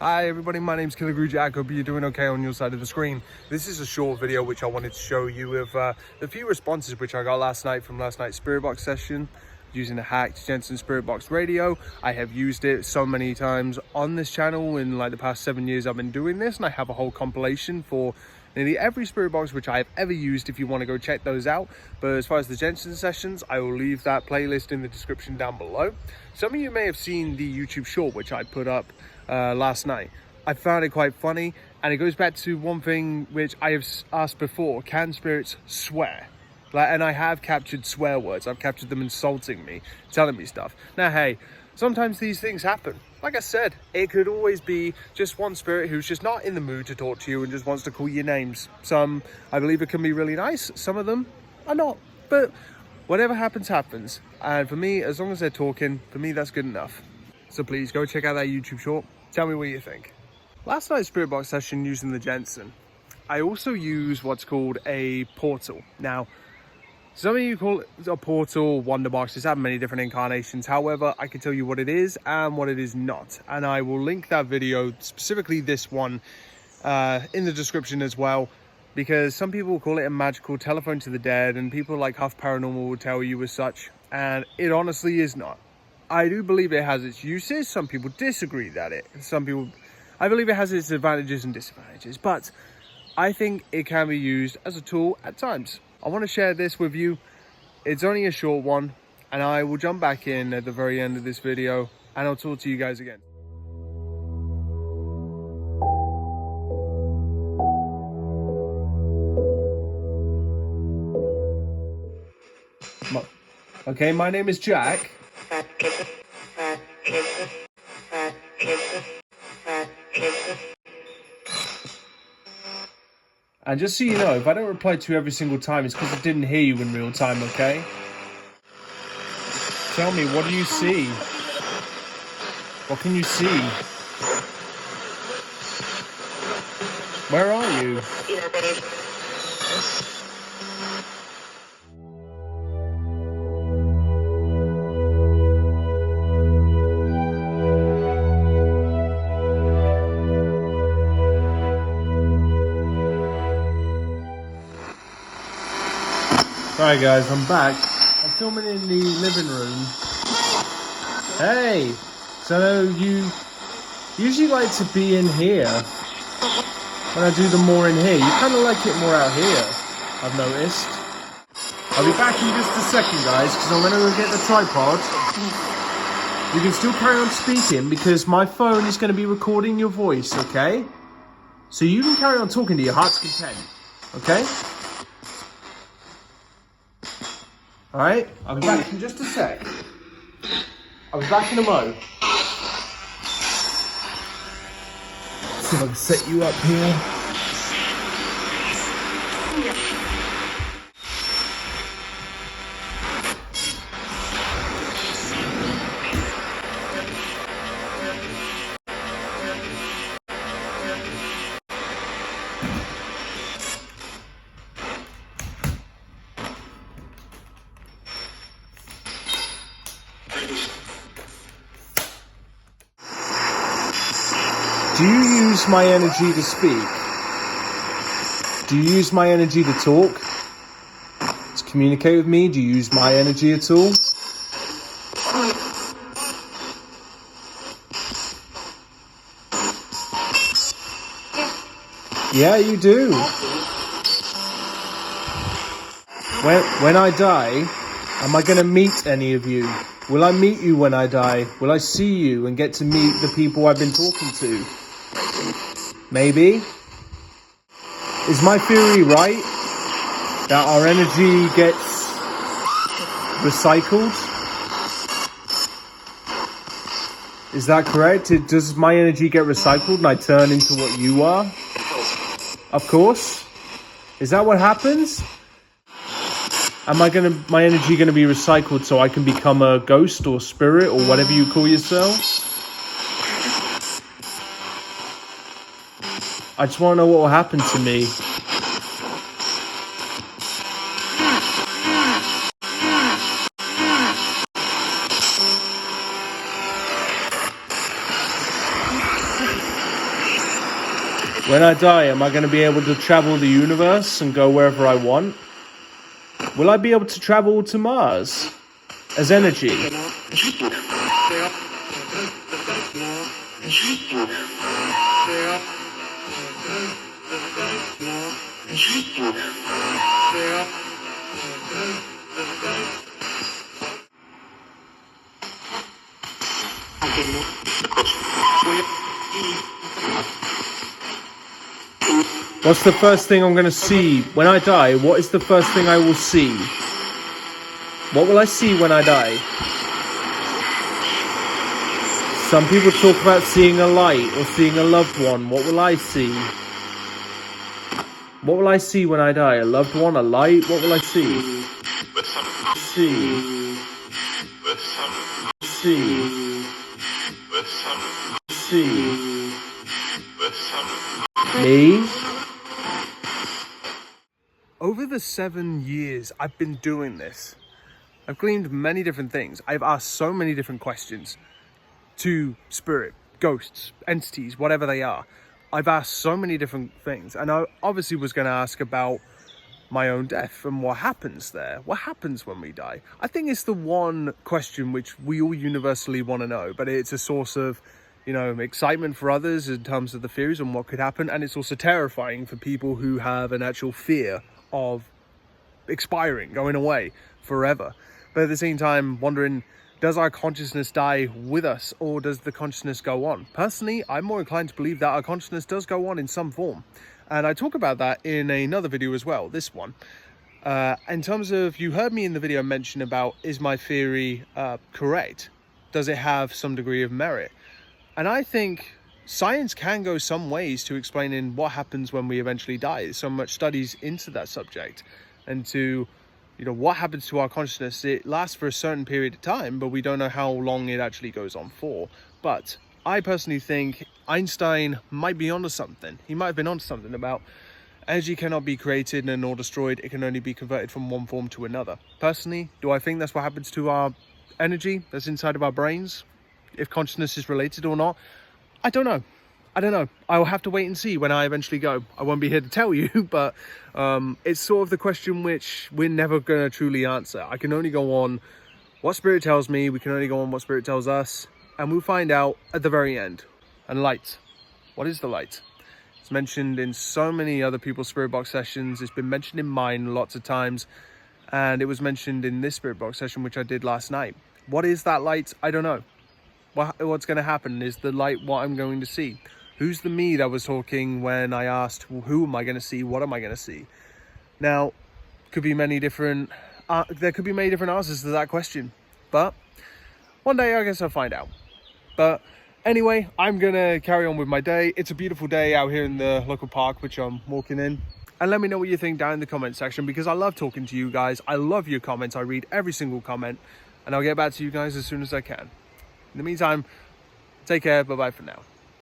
Hi everybody, my name's Killer Guru Jack. Hope you're doing okay on your side of the screen. This is a short video which I wanted to show you of the few responses which I got last night from last night's Spirit Box session using the hacked Jensen Spirit Box radio. I have used it so many times on this channel in like the past 7 years I've been doing this, and I have a whole compilation for nearly every Spirit Box which I have ever used if you want to go check those out. But as far as the Jensen sessions, I will leave that playlist in the description down below. Some of you may have seen the YouTube short which I put up last night. I found it quite funny, and it goes back to one thing which I have asked before: can spirits swear? And I have captured swear words. I've captured them insulting me, telling me stuff. Now hey, sometimes these things happen. Like I said, it could always be just one spirit who's just not in the mood to talk to you and just wants to call you names. Some, I believe, it can be really nice. Some of them are not, but whatever happens, happens. And for me, as long as they're talking, for me, that's good enough. So please go check out that YouTube short. Tell me what you think. Last night's Spirit Box session using the Jensen, I also use what's called a portal. Now, some of you call it a portal, wonder box, just have many different incarnations. However, I can tell you what it is and what it is not. And I will link that video, specifically this one, in the description as well. Because some people will call it a magical telephone to the dead, and people like Huff Paranormal will tell you as such. And it honestly is not. I do believe it has its uses. Some people disagree that I believe it has its advantages and disadvantages, but I think it can be used as a tool at times. I want to share this with you. It's only a short one, and I will jump back in at the very end of this video, and I'll talk to you guys again. Okay, my name is Jack. And just so you know, if I don't reply to you every single time, it's because I didn't hear you in real time, okay? Tell me, what do you see? What can you see? Where are you? Alright guys, I'm back. I'm filming in the living room. Hey! So you usually like to be in here. When I do them more in here, you kind of like it more out here, I've noticed. I'll be back in just a second guys, because I'm going to go get the tripod. You can still carry on speaking, because my phone is going to be recording your voice, okay? So you can carry on talking to your heart's content, okay? Alright, I'll be back in just a sec. I'll be back in a mo. See if I can set you up here. Do you use my energy to speak? Do you use my energy to talk? To communicate with me? Do you use my energy at all? Yeah, you do. When I die, am I going to meet any of you? Will I meet you when I die? Will I see you and get to meet the people I've been talking to? Maybe. Is my theory right? That our energy gets recycled? Is that correct? Does my energy get recycled and I turn into what you are? Of course. Is that what happens? Am my energy gonna be recycled so I can become a ghost or spirit or whatever you call yourselves? I just want to know what will happen to me. When I die, am I going to be able to travel the universe and go wherever I want? Will I be able to travel to Mars as energy? What's the first thing I'm going to see when I die? What is the first thing I will see? What will I see when I die? Some people talk about seeing a light or seeing a loved one. What will I see? What will I see when I die? A loved one? A light? What will I see? See. Me? Over the 7 years I've been doing this, I've gleaned many different things. I've asked so many different questions to spirit, ghosts, entities, whatever they are. I've asked so many different things, and I obviously was going to ask about my own death and what happens there. What happens when we die? I think it's the one question which we all universally want to know, but it's a source of, you know, excitement for others in terms of the theories and what could happen, and it's also terrifying for people who have an actual fear of expiring, going away forever. But at the same time, wondering, does our consciousness die with us, or does the consciousness go on? Personally, I'm more inclined to believe that our consciousness does go on in some form. And I talk about that in another video as well, this one. In terms of, you heard me in the video mention about, is my theory correct? Does it have some degree of merit? And I think science can go some ways to explaining what happens when we eventually die. There's so much studies into that subject, and to, you know, what happens to our consciousness. It lasts for a certain period of time, but we don't know how long it actually goes on for. But I personally think Einstein might be onto something. He might have been onto something about energy cannot be created nor destroyed. It can only be converted from one form to another. Personally, do I think that's what happens to our energy that's inside of our brains? If consciousness is related or not? I don't know. I'll have to wait and see when I eventually go. I won't be here to tell you, but it's sort of the question which we're never going to truly answer. I can only go on what spirit tells me. We can only go on what spirit tells us, and we'll find out at the very end. And light. What is the light? It's mentioned in so many other people's spirit box sessions. It's been mentioned in mine lots of times, and it was mentioned in this spirit box session which I did last night. What is that light? I don't know. What's going to happen? Is the light what I'm going to see? Who's the me that was talking when I asked, well, who am I going to see? What am I going to see? Now, could be many different, there could be many different answers to that question. But one day I guess I'll find out. But anyway, I'm going to carry on with my day. It's a beautiful day out here in the local park, which I'm walking in. And let me know what you think down in the comment section, because I love talking to you guys. I love your comments. I read every single comment, and I'll get back to you guys as soon as I can. In the meantime, take care. Bye-bye for now.